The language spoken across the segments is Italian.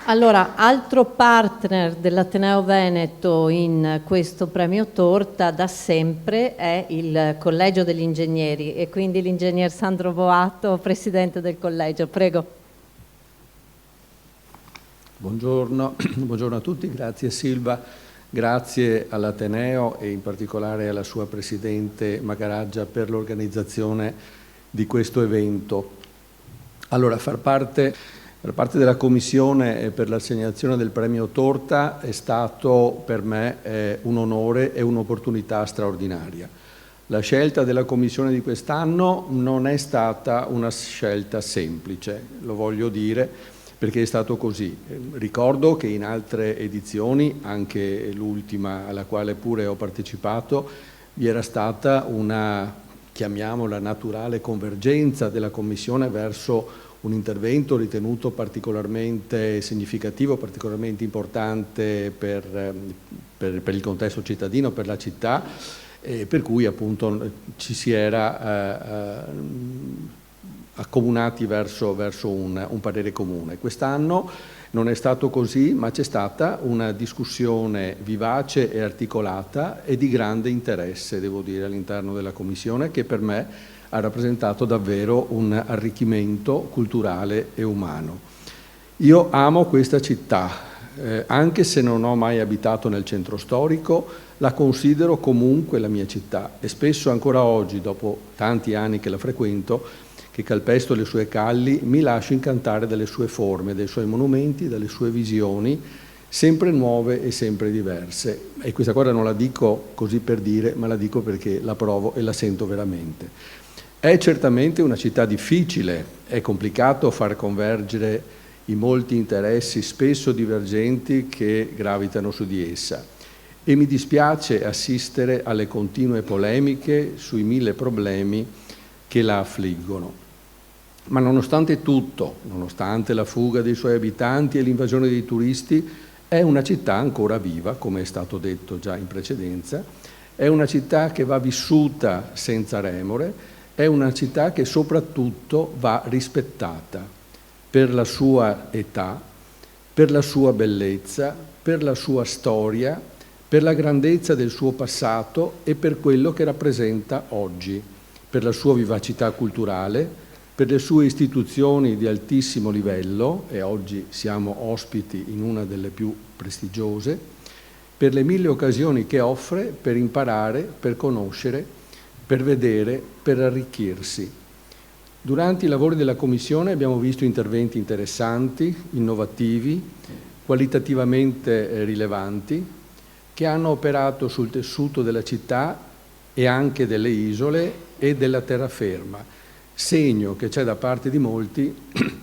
Allora, altro partner dell'Ateneo Veneto in questo premio Torta da sempre è il Collegio degli Ingegneri e quindi l'ingegner Sandro Boato, presidente del collegio. Prego. Buongiorno, buongiorno a tutti, grazie Silva, grazie all'Ateneo e in particolare alla sua presidente Magaraggia per l'organizzazione di questo evento. Allora, far parte della commissione per l'assegnazione del premio Torta è stato per me un onore e un'opportunità straordinaria. La scelta della commissione di quest'anno non è stata una scelta semplice, lo voglio dire, perché è stato così. Ricordo che in altre edizioni, anche l'ultima alla quale pure ho partecipato, vi era stata una, chiamiamola, naturale convergenza della Commissione verso un intervento ritenuto particolarmente significativo, particolarmente importante per il contesto cittadino, per la città, per cui appunto ci si era accomunati verso un parere comune. Quest'anno non è stato così, ma c'è stata una discussione vivace e articolata e di grande interesse, devo dire, all'interno della Commissione, che per me ha rappresentato davvero un arricchimento culturale e umano. Io amo questa città, anche se non ho mai abitato nel centro storico, la considero comunque la mia città e spesso ancora oggi, dopo tanti anni che la frequento, che calpesto le sue calli, mi lascio incantare dalle sue forme, dai suoi monumenti, dalle sue visioni, sempre nuove e sempre diverse. E questa cosa non la dico così per dire, ma la dico perché la provo e la sento veramente. È certamente una città difficile, è complicato far convergere i molti interessi, spesso divergenti, che gravitano su di essa. E mi dispiace assistere alle continue polemiche sui 1000 problemi che la affliggono. Ma nonostante tutto, nonostante la fuga dei suoi abitanti e l'invasione dei turisti, è una città ancora viva, come è stato detto già in precedenza, è una città che va vissuta senza remore, è una città che soprattutto va rispettata per la sua età, per la sua bellezza, per la sua storia, per la grandezza del suo passato e per quello che rappresenta oggi, per la sua vivacità culturale, per le sue istituzioni di altissimo livello, e oggi siamo ospiti in una delle più prestigiose, per le 1000 occasioni che offre per imparare, per conoscere, per vedere, per arricchirsi. Durante i lavori della Commissione abbiamo visto interventi interessanti, innovativi, qualitativamente rilevanti, che hanno operato sul tessuto della città e anche delle isole e della terraferma, segno che c'è da parte di molti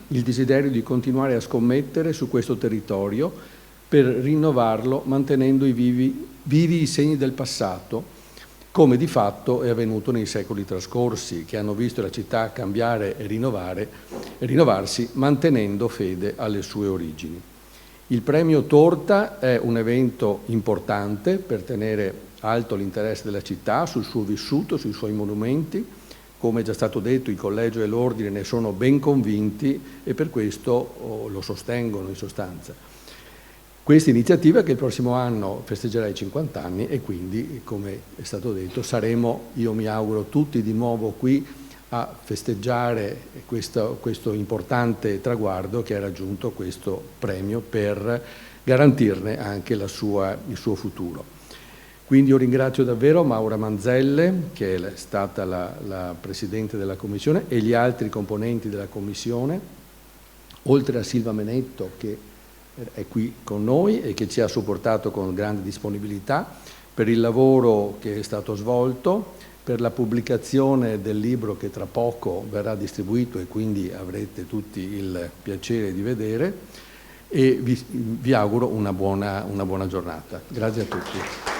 il desiderio di continuare a scommettere su questo territorio per rinnovarlo mantenendo vivi i segni del passato, come di fatto è avvenuto nei secoli trascorsi, che hanno visto la città cambiare e rinnovarsi, mantenendo fede alle sue origini. Il premio Torta è un evento importante per tenere alto l'interesse della città sul suo vissuto, sui suoi monumenti. Come è già stato detto, il Collegio e l'Ordine ne sono ben convinti e per questo lo sostengono in sostanza. Questa iniziativa che il prossimo anno festeggerà i 50 anni e quindi, come è stato detto, saremo, io mi auguro, tutti di nuovo qui a festeggiare questo importante traguardo che ha raggiunto questo premio per garantirne anche il suo futuro. Quindi io ringrazio davvero Maura Manzelle, che è stata la Presidente della Commissione, e gli altri componenti della Commissione, oltre a Silva Menetto, che è qui con noi e che ci ha supportato con grande disponibilità per il lavoro che è stato svolto, per la pubblicazione del libro che tra poco verrà distribuito e quindi avrete tutti il piacere di vedere e vi auguro una buona giornata. Grazie a tutti.